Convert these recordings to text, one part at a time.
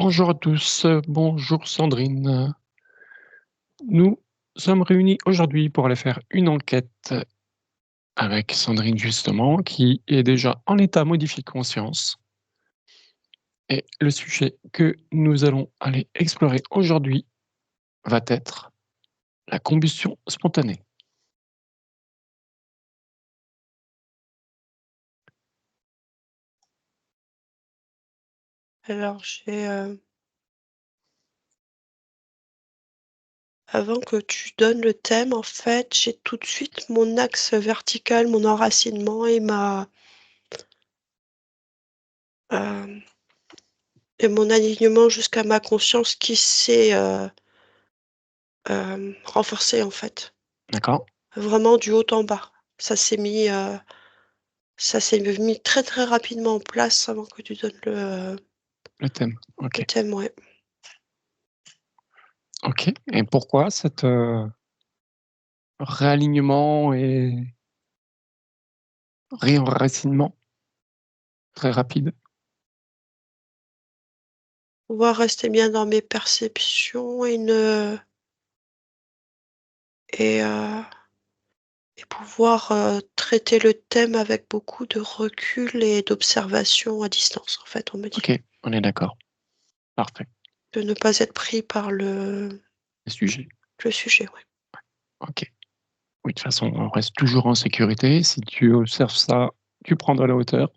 Bonjour à tous, bonjour Sandrine. Nous sommes réunis aujourd'hui pour aller faire une enquête avec Sandrine justement, qui est déjà en état modifié de conscience. Et le sujet que nous allons aller explorer aujourd'hui va être la combustion spontanée. Alors avant que tu donnes le thème, en fait, j'ai tout de suite mon axe vertical, mon enracinement heu et mon alignement jusqu'à ma conscience qui s'est, renforcé, en fait. D'accord? Vraiment du haut en bas. Ça s'est mis très, très rapidement en place avant que tu donnes Le thème. le OK. thème, ouais. OK. Et pourquoi cet réalignement et réenracinement très rapide? Pouvoir rester bien dans mes perceptions et heu et pouvoir, traiter le thème avec beaucoup de recul et d'observation à distance, en fait, on me dit. OK, on est d'accord. Parfait. De ne pas être pris par le Le sujet. le sujet, ouais. OK. Oui, de toute façon, on reste toujours en sécurité. Si tu observes ça, tu prends de la hauteur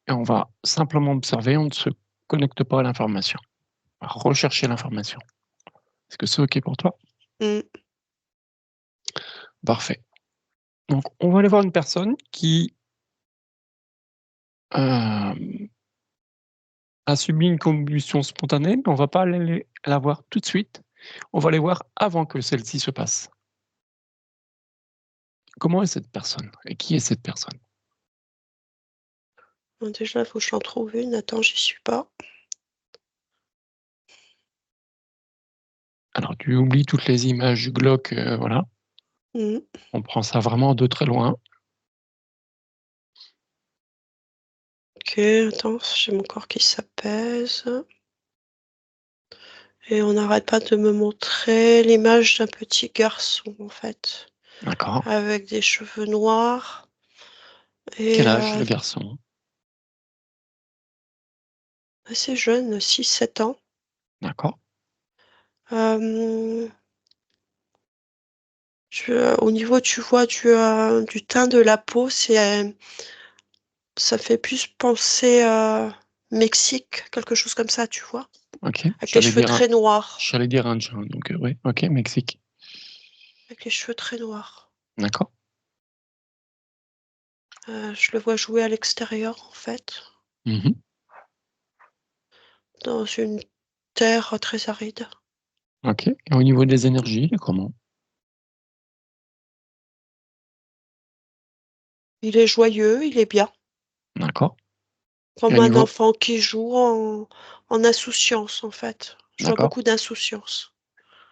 et on va simplement observer, on ne se connecte pas à l'information. On va rechercher l'information. Est-ce que c'est OK pour toi? Mmh. Parfait. Donc on va aller voir une personne qui, hem, a subi une combustion spontanée, mais on va pas aller la voir tout de suite. On va aller voir avant que celle-ci se passe. Comment est cette personne et qui est cette personne? Bon, déjà, il faut que j'en trouve une. Attends, j'y suis pas. Alors tu oublies toutes les images glauques, voilà. Mmh. On prend ça vraiment de très loin. OK, attends, j'ai mon corps qui s'apaise et on n'arrête pas de me montrer l'image d'un petit garçon, en fait, D'accord. avec des cheveux noirs Quel et âge le garçon? assez jeune, 6, 7 ans. D'accord. Hem Au niveau, tu vois, du teint de la peau, ça fait plus penser, Mexique, quelque chose comme ça, tu vois? OK. Avec les cheveux très noirs, J'allais dire indien, donc ouais, OK, Mexique. avec les cheveux très noirs. D'accord. Je le vois jouer à l'extérieur, en fait, Mmh. dans une terre très aride. OK, et au niveau des énergies, il est comment? Il est joyeux, il est bien, D'accord, et comme au un niveau enfant qui joue en insouciance, en fait. Je vois d'accord, beaucoup d'insouciance.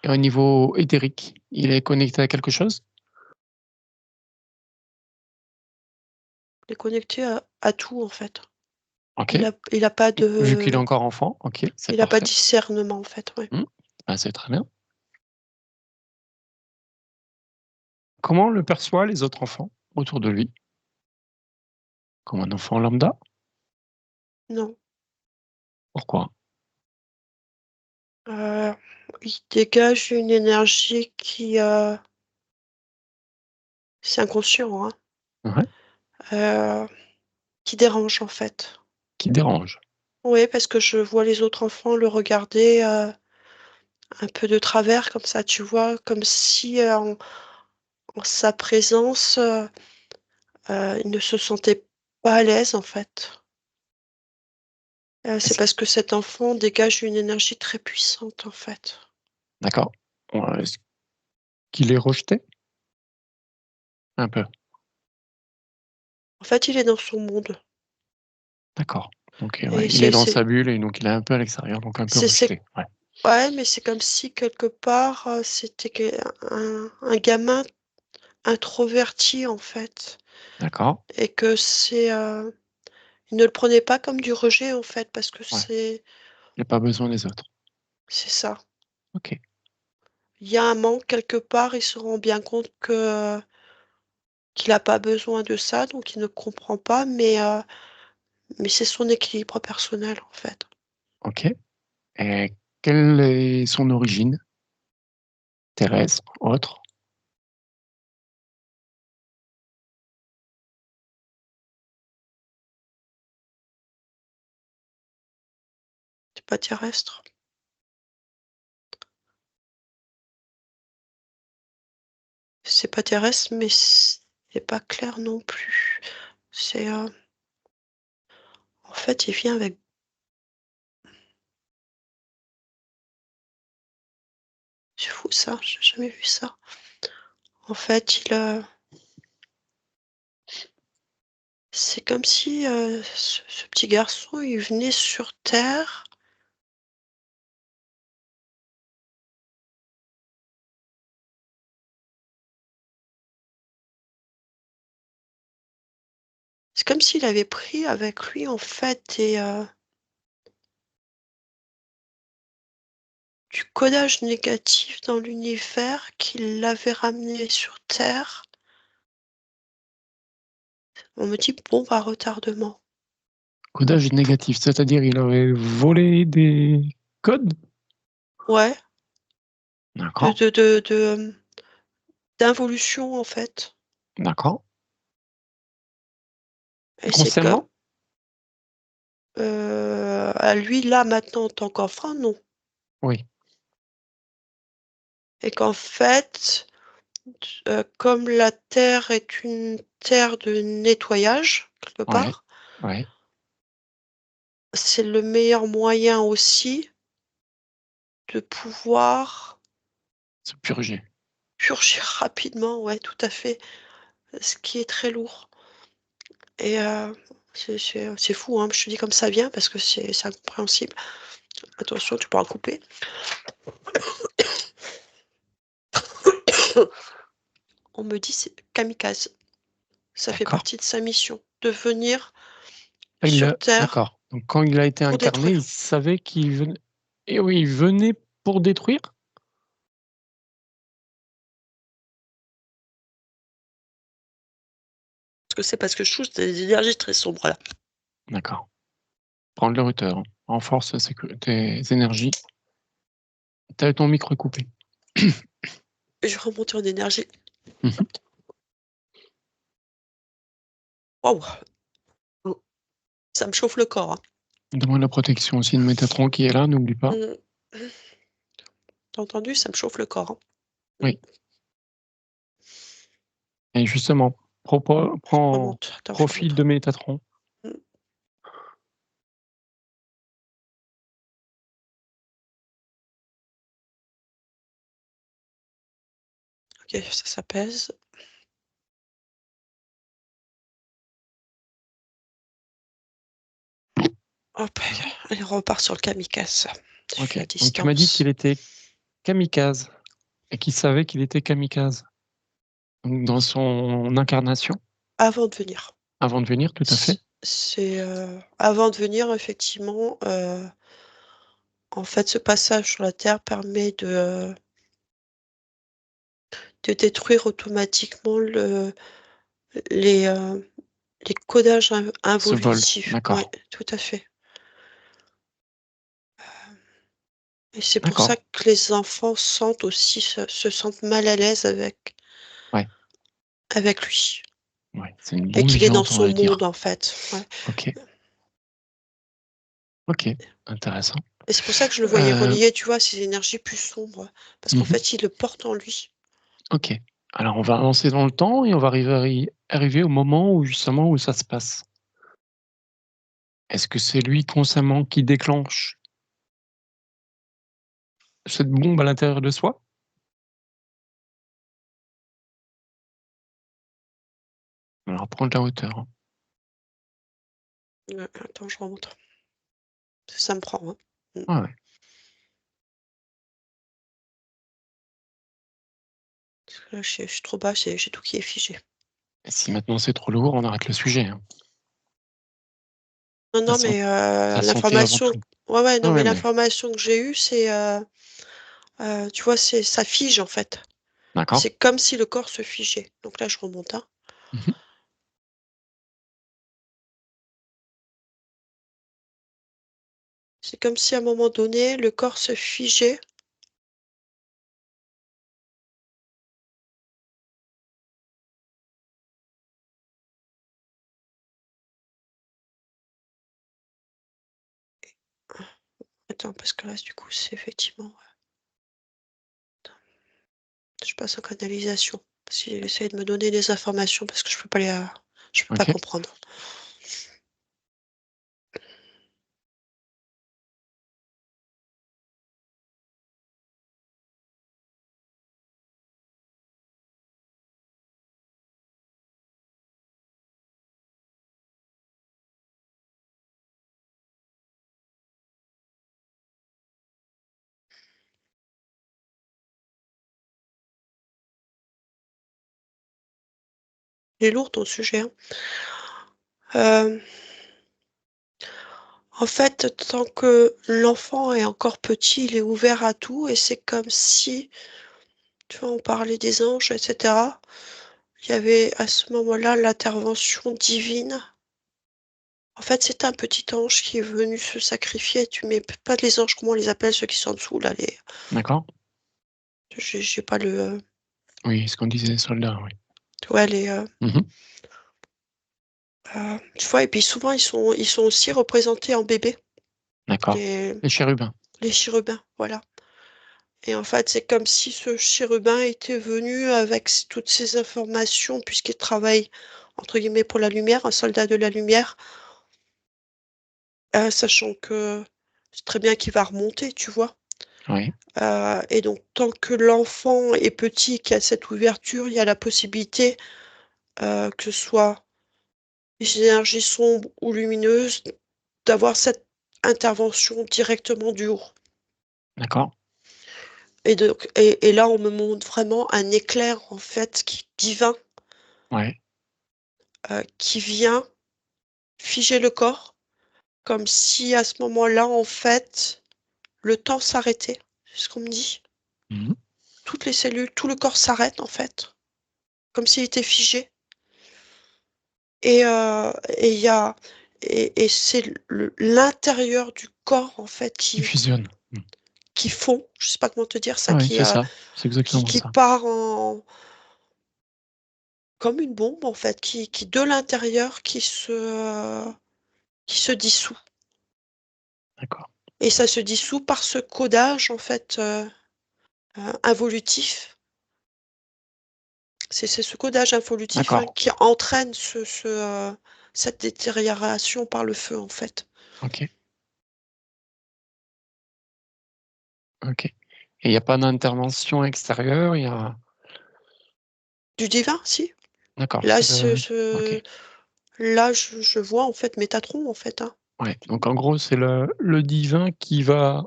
et au niveau éthérique, il est connecté à quelque chose? Il est connecté à tout, en fait. OK, Il a pas vu qu'il est de encore enfant, OK, c'est il a pas de parfait. discernement, en fait, ouais. Mmh, bah, c'est très bien. Comment le perçoit les autres enfants autour de lui? Comme un enfant lambda? Non, Pourquoi? heu, il dégage une énergie c'est inconscient, hein, Ouais, heu, qui dérange, en fait. qui dérange. Oui, parce que je vois les autres enfants le regarder, un peu de travers comme ça, tu vois? Comme si, en sa présence, ils ne se sentaient pas à l'aise, en fait. C'est Est-ce parce que cet enfant dégage une énergie très puissante, en fait. d'accord, est-ce qu'il est rejeté? Un peu, En fait, il est dans son monde d'accord, donc ouais, et il est c'est dans c'est sa bulle et donc il est un peu à l'extérieur, donc un peu c'est rejeté, ouais. ouais, mais c'est comme si quelque part, c'était un gamin introverti, en fait, D'accord, et que il ne le prenait pas comme du rejet, en fait, parce que ouais. Il a pas besoin des autres. C'est ça. OK. Il y a un manque quelque part, il se rend bien compte qu'il a pas besoin de ça, donc il ne comprend pas, mais c'est son équilibre personnel, en fait. OK. Et quelle est son origine? Terrestre? Autre? C'est pas terrestre. C'est pas terrestre, mais c'est pas clair non plus. C'est, en fait, il vient avec c'est fou ça, j'ai jamais vu ça. En fait, c'est comme si, ce petit garçon, il venait sur terre. C'est comme s'il avait pris avec lui, en fait, du codage négatif dans l'univers qui l'avait ramené sur terre. On me dit: «Bombe à retardement». Codage négatif, c'est-à-dire il aurait volé des codes? Ouais, de D'accord, de de de, d'involution, en fait, d'accord. et c'est comme, Consciemment? à lui, là, maintenant, en tant qu'enfant, non, Oui, et qu'en fait, comme la terre est une terre de nettoyage, quelque ouais, part, ouais, c'est le meilleur moyen aussi de pouvoir se purger. purger rapidement, ouais, tout à fait, ce qui est très lourd, et c'est fou, hein, je te dis comme ça vient parce que c'est incompréhensible. Attention, tu pourras couper. On me dit c'est kamikaze. Ça fait D'accord. partie de sa mission, de venir Ah il sur l'a terre d'accord. Donc quand il a été pour incarné, il détruire. savait qu'il venait et oui, il venait pour détruire? Parce que c'est parce que je touche des énergies très sombres là. D'accord. Prendre le hauteur, hein. Renforce tes énergies. Tu as ton micro coupé. Et je remonte en énergie. Mmh mh. Waouh! Mmh. Ça me chauffe le corps, hein. Demande la protection aussi de Métatron qui est là, n'oublie pas. Mmh. Tu entendu? Ça me chauffe le corps, hein. Mmh. Oui et justement, Je prends remonte. Attends, je profit remonte. de Métatron. Mmh. OK, ça s'apaise. Hop, allez, on repart sur le kamikaze. Je OK. fais à Donc tu m'as dit qu'il distance. était kamikaze et qu'il savait qu'il était kamikaze. Donc dans son incarnation, Avant de venir. avant de venir, tout à fait. C'est, avant de venir effectivement, en fait, ce passage sur la terre permet de détruire automatiquement les, les codages Ce vol, involutifs. Ouais, d'accord, tout à fait, et c'est pour ça d'accord. que les enfants sentent aussi se sentent mal à l'aise Ouais, avec lui, ouais, c'est une et bombe qu'il est dans vivante, on son va monde, dire. en fait. Ouais, OK, OK, intéressant. et c'est pour ça que je le voyais Heu, relié, tu vois, à ces énergies plus sombres, parce qu'en mmh fait, il le porte en lui. OK. Alors on va avancer dans le temps et on va arriver au moment où justement où ça se passe. Est-ce que c'est lui consciemment qui déclenche cette bombe à l'intérieur de soi? Alors prends de la hauteur, hein. Attends, je remonte. Ça me prend, hein. Mmh. Ouais, ouais. Parce que là, je suis trop bas, j'ai tout qui est figé. Et si maintenant c'est trop lourd, on arrête le sujet, hein. Non, La non, san mais la santé avant l'information tout. Ouais, ouais, Ouais, non, mais ouais, mais l'information que j'ai eue, c'est, tu vois, c'est ça fige, en fait. d'accord. C'est comme si le corps se figeait. Donc là, je remonte, hein. Mmh mh. C'est comme si à un moment donné, le corps se figeait. Attends, parce que là, du coup, c'est effectivement, je passe en canalisation. Parce qu'il essaye de me donner des informations parce que je peux pas OK. comprendre. Il est lourd ton sujet, hein. Hem, En fait, tant que l'enfant est encore petit, il est ouvert à tout et c'est comme si, tu vois, on parlait des anges et cetera. Il y avait à ce moment-là l'intervention divine. En fait, c'est un petit ange qui est venu se sacrifier. Tu mets pas les anges, comment on les appelle, ceux qui sont en dessous là, les D'accord. j'ai pas le, Oui, ce qu'on disait soldats, oui. ouais, Mmh mh. tu vois? Et puis souvent ils sont aussi représentés en bébé, D'accord. les Les chérubins. les chérubins, voilà. Et en fait, c'est comme si ce chérubin était venu avec toutes ces informations puisqu'il travaille entre guillemets «pour la lumière», un soldat de la lumière, sachant que c'est très bien qu'il va remonter, tu vois? Oui. Et donc tant que l'enfant est petit, qu'il y a cette ouverture, il y a la possibilité, que ce soit des énergies sombres ou lumineuses, d'avoir cette intervention directement du haut. D'accord. Et là, on me montre vraiment un éclair en fait qui divin, Ouais. qui vient figer le corps, comme si à ce moment-là, en fait, le temps s'arrêtait. C'est ce qu'on me dit. Mmh mh. Toutes les cellules, tout le corps s'arrête en fait, comme s'il était figé. Et il y a et c'est l'intérieur du corps en fait Qui fusionnent. Mmh. qui fond, je sais pas comment te dire ça, Ouais, c'est ça. C'est exactement qui ça. part en comme une bombe en fait, qui de l'intérieur qui se dissout. D'accord. Et ça se dissout par ce codage en fait, involutif. C'est ce codage involutif, hein, D'accord. qui entraîne cette détérioration par le feu en fait. OK. OK. Et il y a pas d'intervention extérieure, il y a Du divin, si. d'accord, Là, c'est le OK. là, je vois en fait Métatron en fait, hein. Ouais, donc en gros, c'est le divin qui va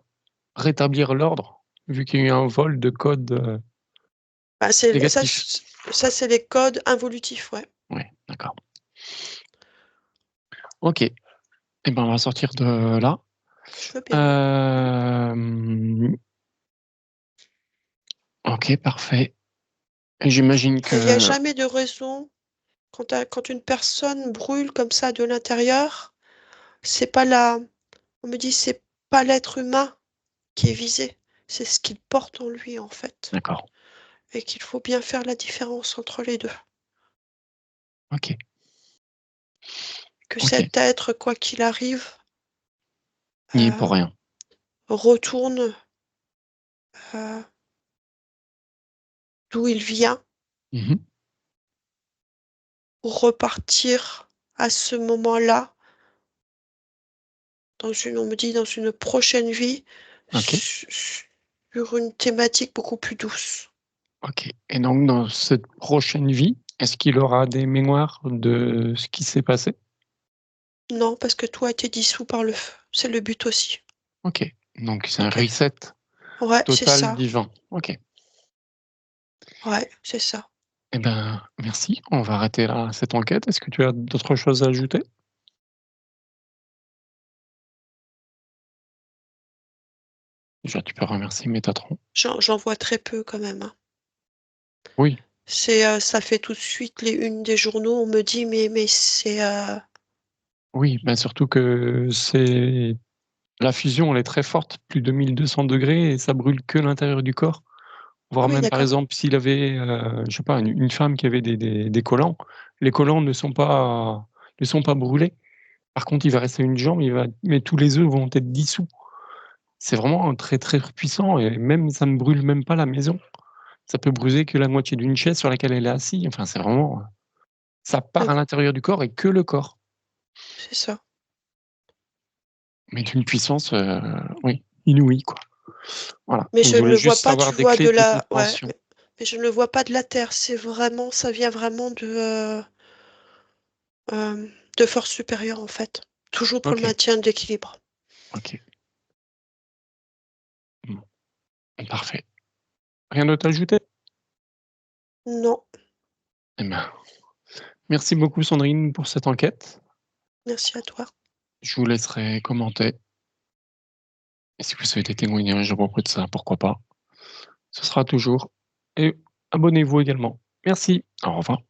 rétablir l'ordre, vu qu'il y a eu un vol de code, Bah, c'est ça négatif. ch ça c'est les codes involutifs, ouais. Ouais, d'accord. OK. Et ben, on va sortir de là. Je veux bien. Hem, OK, parfait. Et j'imagine Il y a que jamais de raison quand une personne brûle comme ça de l'intérieur, c'est pas la on me dit: «C'est pas l'être humain qui est visé, c'est ce qu'il porte en lui, en fait, d'accord, et qu'il faut bien faire la différence entre les 2. OK, Que OK. cet être, quoi qu'il arrive, N'y est pour heu, rien. retourne, heu, d'où il vient Mmh mh. pour repartir à ce moment-là on me dit dans une prochaine vie, OK, sur une thématique beaucoup plus douce. OK. Et donc dans cette prochaine vie, est-ce qu'il aura des mémoires de ce qui s'est passé? Non, parce que tout a été dissous par le feu. C'est le but aussi. OK, donc c'est un OK? reset Ouais, c'est total ça. divin. OK. Ouais, c'est ça. Eh ben, merci. On va arrêter là cette enquête. Est-ce que tu as d'autres choses à ajouter? Déjà, tu peux remercier Métatron. J'en vois très peu quand même, hein. Oui, Ça fait tout de suite les unes des journaux. On me dit: «Mais c'est, oui, bah, surtout que c'est la fusion, elle est très forte, plus de 1200 degrés et ça brûle que l'intérieur du corps. ah Voire oui même, par d'accord, exemple, s'il avait, je sais pas, une femme qui avait des collants, les collants ne sont pas brûlés. Par contre, il va rester une jambe, mais tous les œufs vont être dissous. C'est vraiment très, très puissant et même ça ne brûle même pas la maison. Ça peut brûler que la moitié d'une chaise sur laquelle elle est assise. Enfin, c'est vraiment, ça part heu, à l'intérieur du corps et que le corps. c'est ça. Mais d'une puissance, oui, inouïe, quoi. Voilà, Mais donc je je ne voulais le vois juste pas, savoir tu des vois, clés de de la ouais, compréhension. mais je ne le vois pas de la terre. Ça vient vraiment de forces supérieures, en fait. Toujours pour le OK, maintien de l'équilibre. OK. Bon, parfait. Rien d'autre à ajouter? Non, Eh ben, merci beaucoup Sandrine pour cette enquête. merci à toi. Je vous laisserai commenter et si vous souhaitez témoigner à propos de ça, pourquoi pas? Ce sera toujours et abonnez-vous également. Merci, au revoir.